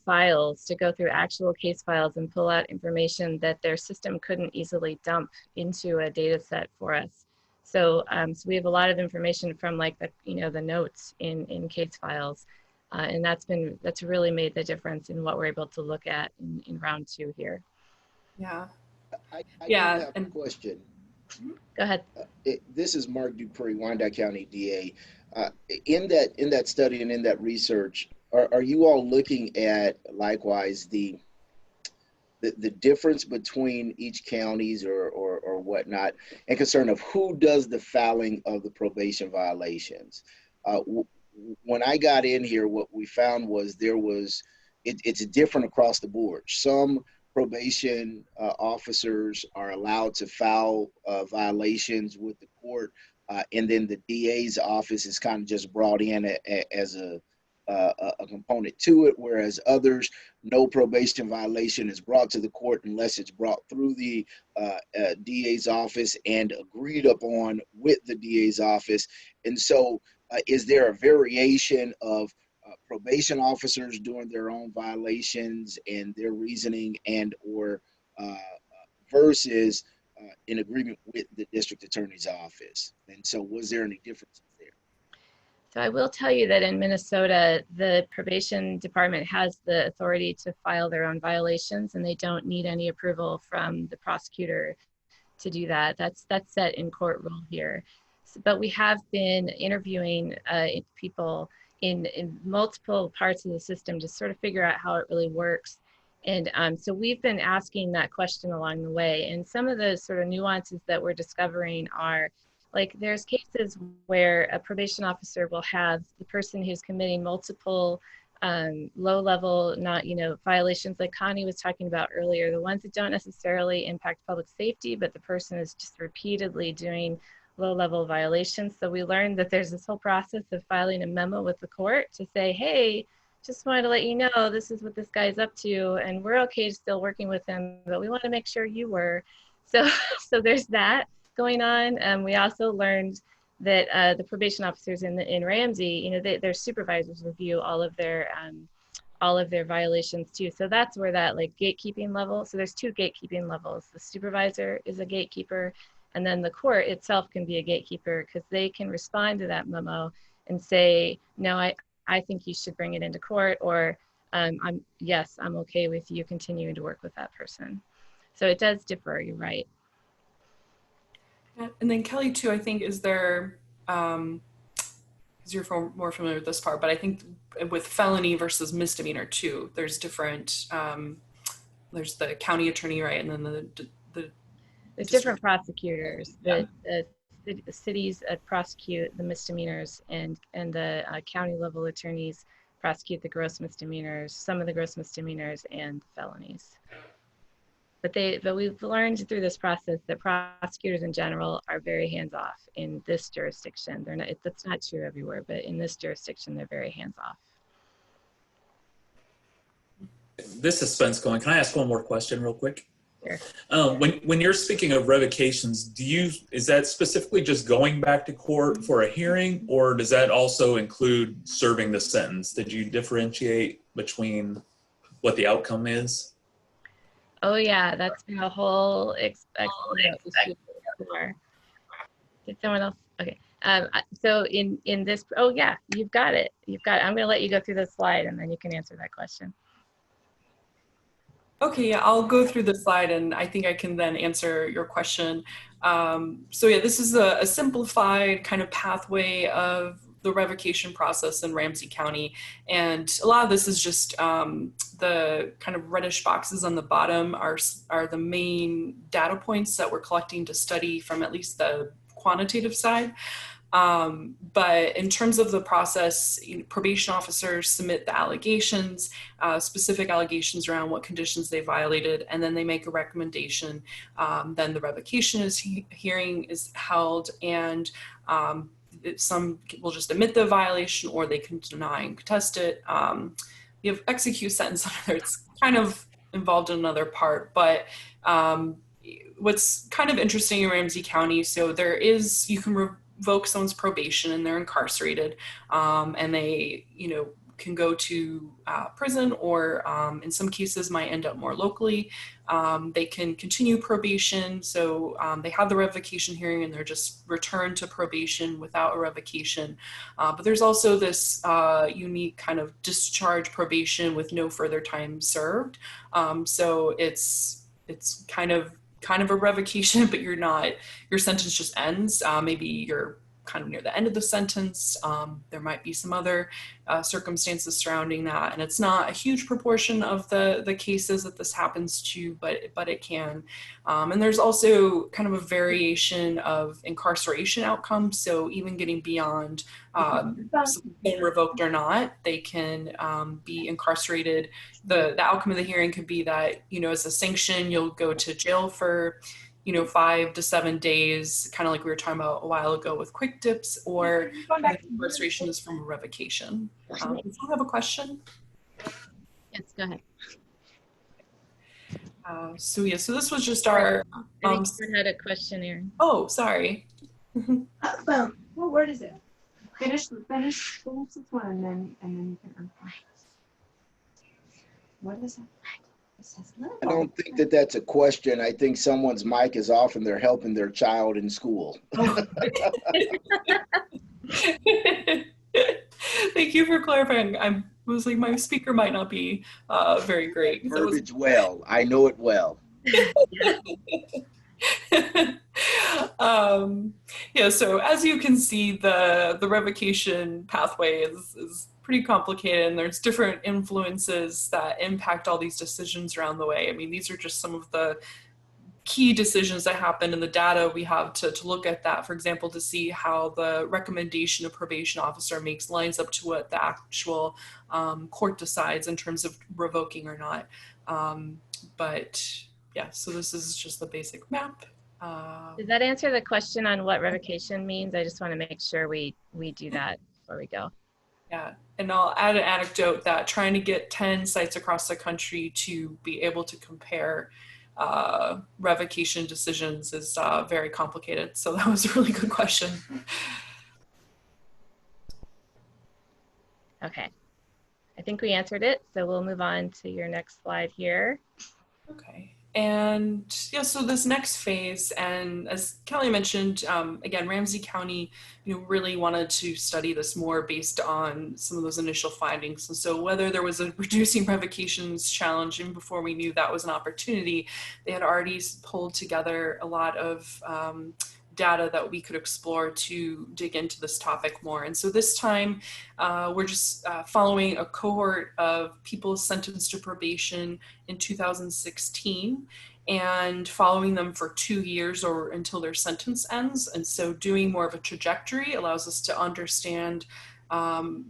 files, to go through actual case files and pull out information that their system couldn't easily dump into a data set for us. So, so we have a lot of information from like the notes in case files, and that's really made the difference in what we're able to look at in round 2 here.
Yeah.
I
Yeah,
do have a question.
Go ahead.
This is Mark Dupree, Wyandotte County DA. In that study and in that research, are you all looking at likewise the difference between each counties or whatnot, and concern of who does the filing of the probation violations? When I got in here, what we found was it's different across the board. Some probation officers are allowed to file violations with the court, and then the DA's office is kind of just brought in as a component to it, whereas others, no probation violation is brought to the court unless it's brought through the DA's office and agreed upon with the DA's office. And so is there a variation of probation officers doing their own violations and their reasoning and or versus in agreement with the district attorney's office? And so was there any differences there?
So I will tell you that in Minnesota, the probation department has the authority to file their own violations, and they don't need any approval from the prosecutor to do that. That's set in court rule here. So, but we have been interviewing people in multiple parts of the system to sort of figure out how it really works. And so we've been asking that question along the way. And some of the sort of nuances that we're discovering are, like, there's cases where a probation officer will have the person who's committing multiple low-level, violations, like Connie was talking about earlier, the ones that don't necessarily impact public safety, but the person is just repeatedly doing low-level violations. So we learned that there's this whole process of filing a memo with the court to say, hey, just wanted to let you know this is what this guy's up to, and we're okay still working with him, but we want to make sure you were. So there's that going on. We also learned that the probation officers in Ramsey, their supervisors review all of their violations too. So that's where that like gatekeeping level. So there's 2 gatekeeping levels. The supervisor is a gatekeeper, and then the court itself can be a gatekeeper because they can respond to that memo and say, no, I think you should bring it into court, or I'm okay with you continuing to work with that person. So it does differ. You're right.
And then Kelly too, I think, is there, because you're more familiar with this part, but I think with felony versus misdemeanor too, there's different, there's the county attorney, right? And then
There's different prosecutors. The cities prosecute the misdemeanors, and the county level attorneys prosecute the gross misdemeanors, some of the gross misdemeanors and felonies. But we've learned through this process that prosecutors in general are very hands-off in this jurisdiction. That's not true everywhere, but in this jurisdiction, they're very hands-off.
This suspense going. Can I ask one more question real quick? When you're speaking of revocations, is that specifically just going back to court for a hearing, or does that also include serving the sentence? Did you differentiate between what the outcome is?
Oh yeah, that's been a whole issue before. Did someone else? Okay. So in this, oh yeah, you've got it. I'm going to let you go through the slide and then you can answer that question.
Okay, yeah, I'll go through the slide and I think I can then answer your question. So yeah, this is a simplified kind of pathway of the revocation process in Ramsey County. And a lot of this is just the kind of reddish boxes on the bottom are the main data points that we're collecting to study from at least the quantitative side. But in terms of the process, probation officers submit the allegations, specific allegations around what conditions they violated, and then they make a recommendation. Then the revocation hearing is held, and some will just admit the violation, or they can deny and contest it. You have execute sentence under there. It's kind of involved in another part, but what's kind of interesting in Ramsey County, so you can revoke someone's probation and they're incarcerated, and they, can go to prison, or in some cases might end up more locally. They can continue probation, so they have the revocation hearing and they're just returned to probation without a revocation. But there's also this unique kind of discharge probation with no further time served. So it's kind of a revocation, but your sentence just ends. Maybe you're kind of near the end of the sentence. There might be some other circumstances surrounding that. And it's not a huge proportion of the cases that this happens to, but it can. And there's also kind of a variation of incarceration outcomes. So even getting beyond being revoked or not, they can be incarcerated. The outcome of the hearing could be that, as a sanction, you'll go to jail for 5 to 7 days, kind of like we were talking about a while ago with quick dips, or incarceration is from a revocation. Does anyone have a question?
Yes, go ahead.
So this was just our.
I think you had a question, Erin.
Oh, sorry.
Well, what word is it? Finish this one, and then you can unpause. What is it?
I don't think that's a question. I think someone's mic is off and they're helping their child in school.
Thank you for clarifying. I was like, my speaker might not be very great.
Verbiage well. I know it well.
Yeah, so as you can see, the revocation pathway is pretty complicated, and there's different influences that impact all these decisions around the way. I mean, these are just some of the key decisions that happen in the data we have to look at that, for example, to see how the recommendation of probation officer makes lines up to what the actual court decides in terms of revoking or not. But yeah, so this is just the basic map.
Did that answer the question on what revocation means? I just want to make sure we do that before we go.
Yeah, and I'll add an anecdote that trying to get 10 sites across the country to be able to compare revocation decisions is very complicated. So that was a really good question.
Okay, I think we answered it. So we'll move on to your next slide here.
Okay. And yeah, so this next phase, and as Kelly mentioned, again, Ramsey County, really wanted to study this more based on some of those initial findings. And so whether there was a reducing revocations challenge, and before we knew that was an opportunity, they had already pulled together a lot of data that we could explore to dig into this topic more. And so this time we're just following a cohort of people sentenced to probation in 2016 and following them for 2 years or until their sentence ends. And so doing more of a trajectory allows us to understand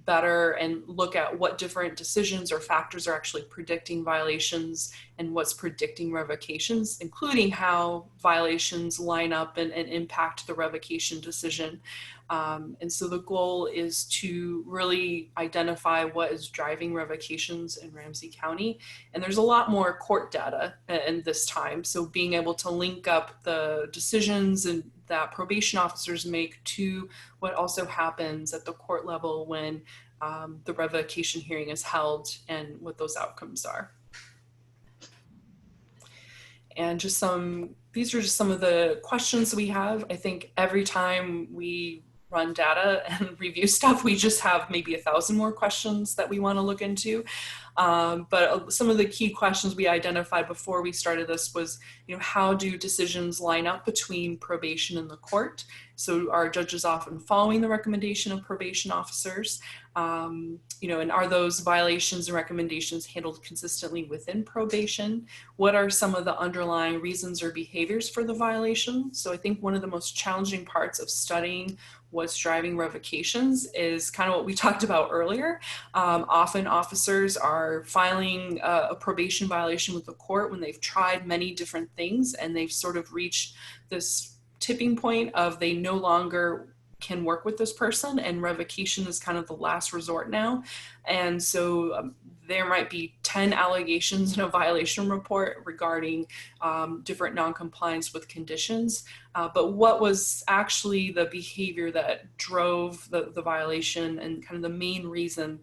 better and look at what different decisions or factors are actually predicting violations and what's predicting revocations, including how violations line up and impact the revocation decision. And so the goal is to really identify what is driving revocations in Ramsey County. And there's a lot more court data in this time. So being able to link up the decisions and that probation officers make to what also happens at the court level when the revocation hearing is held and what those outcomes are. And these are just some of the questions we have. I think every time we run data and review stuff, we just have maybe 1,000 more questions that we want to look into. But some of the key questions we identified before we started this was, how do decisions line up between probation and the court? So are judges often following the recommendation of probation officers? And are those violations and recommendations handled consistently within probation? What are some of the underlying reasons or behaviors for the violation? So I think one of the most challenging parts of studying what's driving revocations is kind of what we talked about earlier. Often officers are filing a probation violation with the court when they've tried many different things and they've sort of reached this tipping point of they no longer can work with this person, and revocation is kind of the last resort now. And so there might be 10 allegations in a violation report regarding different non-compliance with conditions. But what was actually the behavior that drove the violation and kind of the main reason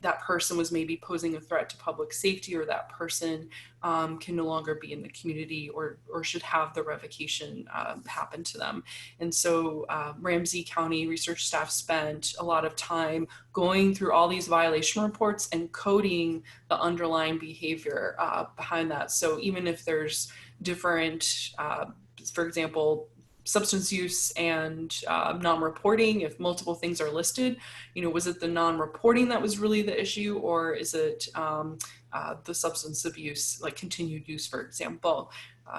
that person was maybe posing a threat to public safety, or that person can no longer be in the community or should have the revocation happen to them. And so Ramsey County research staff spent a lot of time going through all these violation reports and coding the underlying behavior behind that. So even if there's different, for example, substance use and non-reporting, if multiple things are listed, was it the non-reporting that was really the issue, or is it the substance abuse, like continued use, for example?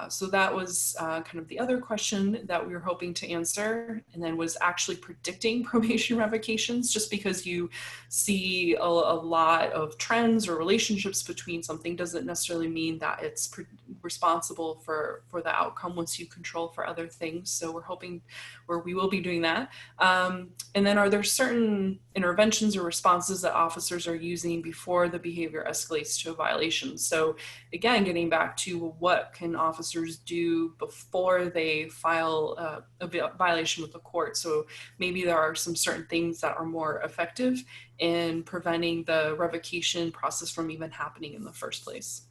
So that was kind of the other question that we were hoping to answer, and then was actually predicting probation revocations. Just because you see a lot of trends or relationships between something doesn't necessarily mean that it's responsible for the outcome once you control for other things. So we're hoping, or we will be doing that. And then are there certain interventions or responses that officers are using before the behavior escalates to a violation? So again, getting back to what can officers do before they file a violation with the court. So maybe there are some certain things that are more effective in preventing the revocation process from even happening in the first place.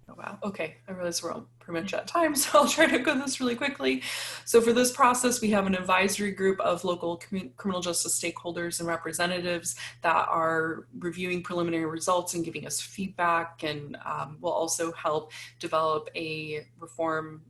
Oh, wow. Okay, I realize we're all pretty much at time, so I'll try to go this really quickly. So for this process, we have an advisory group of local criminal justice stakeholders and representatives that are reviewing preliminary results and giving us feedback, and will also help develop a reform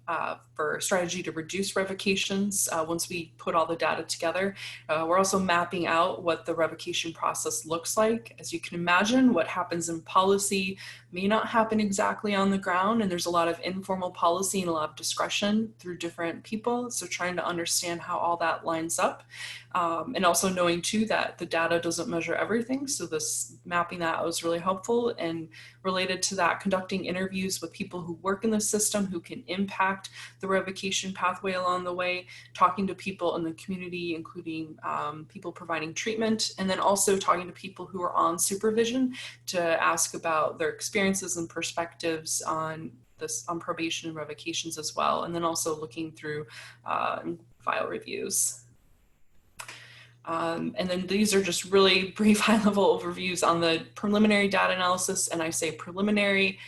for strategy to reduce revocations once we put all the data together. We're also mapping out what the revocation process looks like. As you can imagine, what happens in policy may not happen exactly on the ground, and there's a lot of informal policy and a lot of discretion through different people. So trying to understand how all that lines up, and also knowing too that the data doesn't measure everything. So this mapping that was really helpful. And related to that, conducting interviews with people who work in the system who can impact the revocation pathway along the way, talking to people in the community, including people providing treatment, and then also talking to people who are on supervision to ask about their experiences and perspectives on probation and revocations as well. And then also looking through file reviews. And then these are just really brief high-level overviews on the preliminary data analysis. And I say preliminary,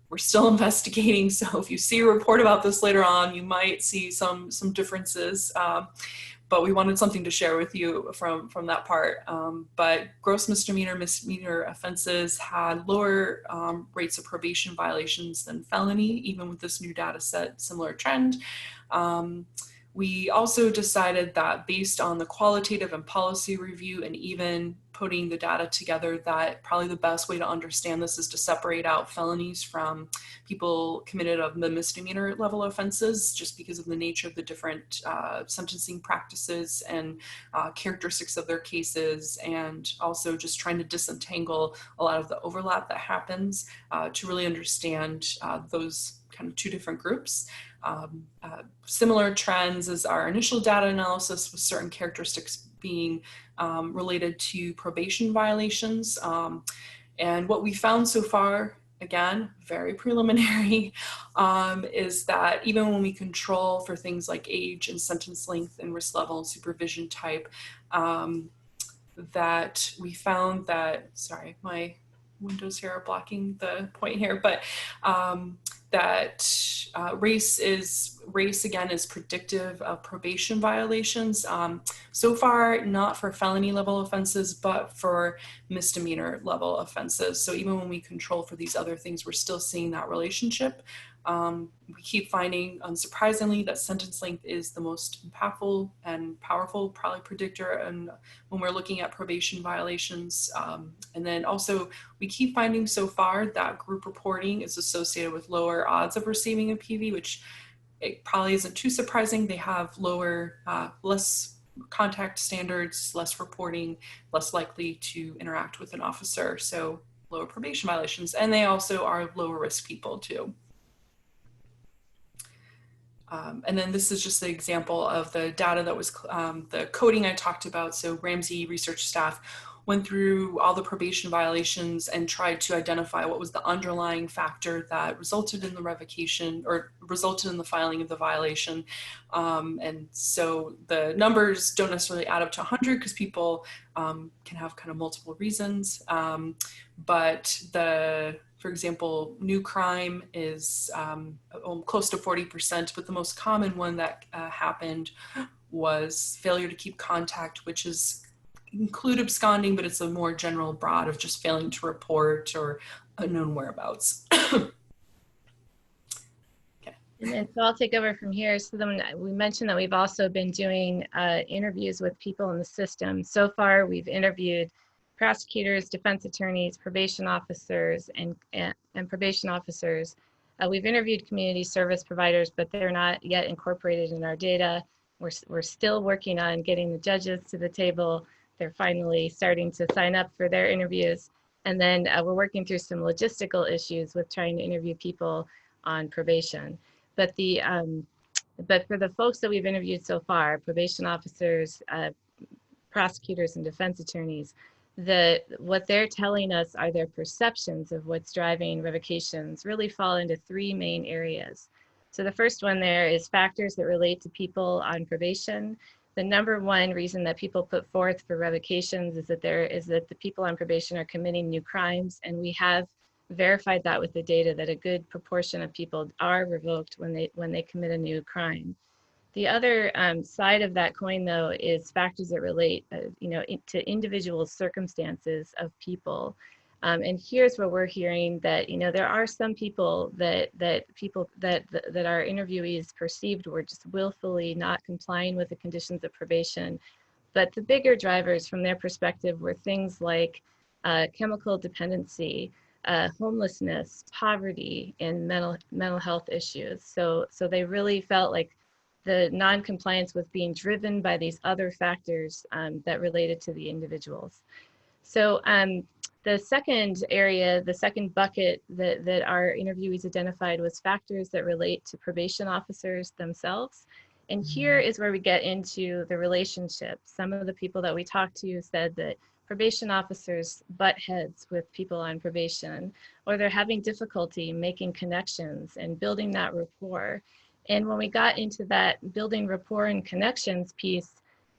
we're still investigating. So if you see a report about this later on, you might see some differences. But we wanted something to share with you from that part. But gross misdemeanor offenses had lower rates of probation violations than felony, even with this new data set, similar trend. We also decided that based on the qualitative and policy review, and even putting the data together that probably the best way to understand this is to separate out felonies from people committed of the misdemeanor level offenses, just because of the nature of the different sentencing practices and characteristics of their cases, and also just trying to disentangle a lot of the overlap that happens to really understand those kind of two different groups. Similar trends as our initial data analysis, with certain characteristics being related to probation violations. And what we found so far, again, very preliminary, is that even when we control for things like age and sentence length and risk level and supervision type, that we found that, sorry, my windows here are blocking the point here, but that race again is predictive of probation violations. So far, not for felony level offenses, but for misdemeanor level offenses. So even when we control for these other things, we're still seeing that relationship. We keep finding, unsurprisingly, that sentence length is the most impactful and powerful probably predictor, and when we're looking at probation violations. And then also we keep finding so far that group reporting is associated with lower odds of receiving a PV, which it probably isn't too surprising. They have lower, less contact standards, less reporting, less likely to interact with an officer. So lower probation violations, and they also are lower risk people too. And then this is just the example of the data that was the coding I talked about. So Ramsey research staff went through all the probation violations and tried to identify what was the underlying factor that resulted in the revocation or resulted in the filing of the violation. And so the numbers don't necessarily add up to 100 because people can have kind of multiple reasons. But for example, new crime is close to 40%, but the most common one that happened was failure to keep contact, which is include absconding, but it's a more general broad of just failing to report or unknown whereabouts. Okay.
And so I'll take over from here. So then we mentioned that we've also been doing interviews with people in the system. So far, we've interviewed prosecutors, defense attorneys, probation officers, and probation officers. We've interviewed community service providers, but they're not yet incorporated in our data. We're still working on getting the judges to the table. They're finally starting to sign up for their interviews. And then we're working through some logistical issues with trying to interview people on probation. But for the folks that we've interviewed so far, probation officers, prosecutors, and defense attorneys, what they're telling us are their perceptions of what's driving revocations really fall into three main areas. So the first one there is factors that relate to people on probation. The number one reason that people put forth for revocations is that the people on probation are committing new crimes, and we have verified that with the data that a good proportion of people are revoked when they commit a new crime. The other side of that coin, though, is factors that relate, to individual circumstances of people. And here's where we're hearing that, there are some people that our interviewees perceived were just willfully not complying with the conditions of probation. But the bigger drivers from their perspective were things like chemical dependency, homelessness, poverty, and mental health issues. So they really felt like the non-compliance was being driven by these other factors that related to the individuals. So the second area, the second bucket that our interviewees identified was factors that relate to probation officers themselves. And here is where we get into the relationship. Some of the people that we talked to said that probation officers butt heads with people on probation, or they're having difficulty making connections and building that rapport. And when we got into that building rapport and connections piece,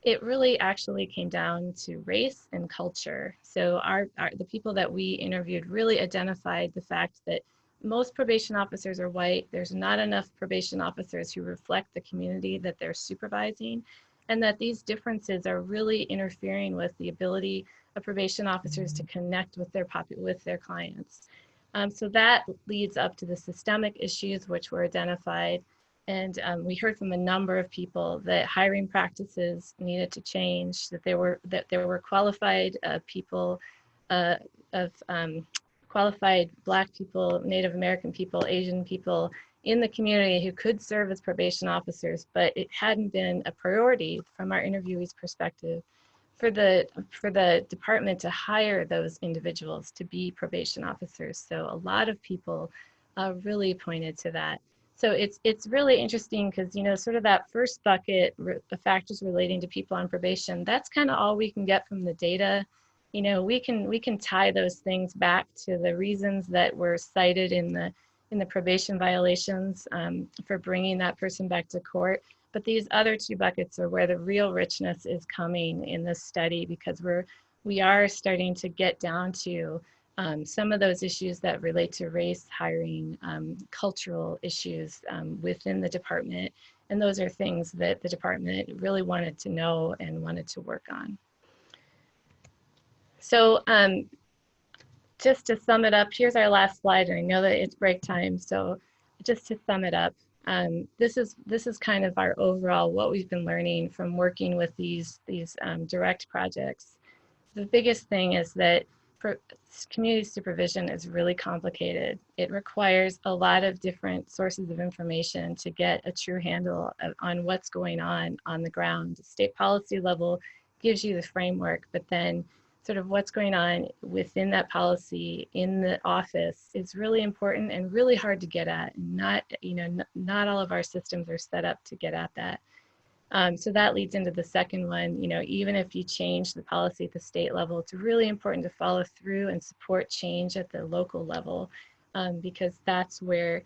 it really actually came down to race and culture. So the people that we interviewed really identified the fact that most probation officers are white. There's not enough probation officers who reflect the community that they're supervising, and that these differences are really interfering with the ability of probation officers to connect with their clients. So that leads up to the systemic issues which were identified. And we heard from a number of people that hiring practices needed to change, that there were qualified people qualified Black people, Native American people, Asian people in the community who could serve as probation officers, but it hadn't been a priority from our interviewees' perspective for the department to hire those individuals to be probation officers. So a lot of people really pointed to that. So it's really interesting because, you know, sort of that first bucket, the factors relating to people on probation, that's kind of all we can get from the data. You know, we can tie those things back to the reasons that were cited in the probation violations for bringing that person back to court. But these other two buckets are where the real richness is coming in this study, because we are starting to get down to some of those issues that relate to race, hiring, cultural issues within the department. And those are things that the department really wanted to know and wanted to work on. So just to sum it up, here's our last slide, and I know that it's break time. So just to sum it up, this is kind of our overall what we've been learning from working with these direct projects. The biggest thing is that community supervision is really complicated. It requires a lot of different sources of information to get a true handle on what's going on the ground. The state policy level gives you the framework, but then sort of what's going on within that policy in the office is really important and really hard to get at. Not all of our systems are set up to get at that. So that leads into the second one. You know, even if you change the policy at the state level, it's really important to follow through and support change at the local level, because that's where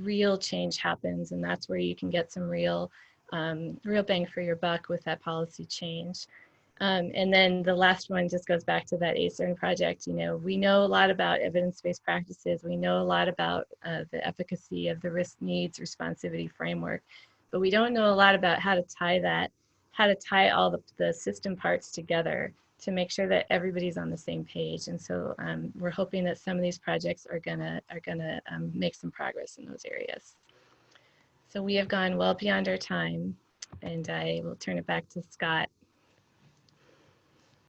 real change happens, and that's where you can get some real bang for your buck with that policy change. And then the last one just goes back to that ACERN project. You know, we know a lot about evidence-based practices. We know a lot about the efficacy of the risk needs responsivity framework, but we don't know a lot about how to tie all the system parts together to make sure that everybody's on the same page. And so we're hoping that some of these projects are gonna make some progress in those areas. So we have gone well beyond our time, and I will turn it back to Scott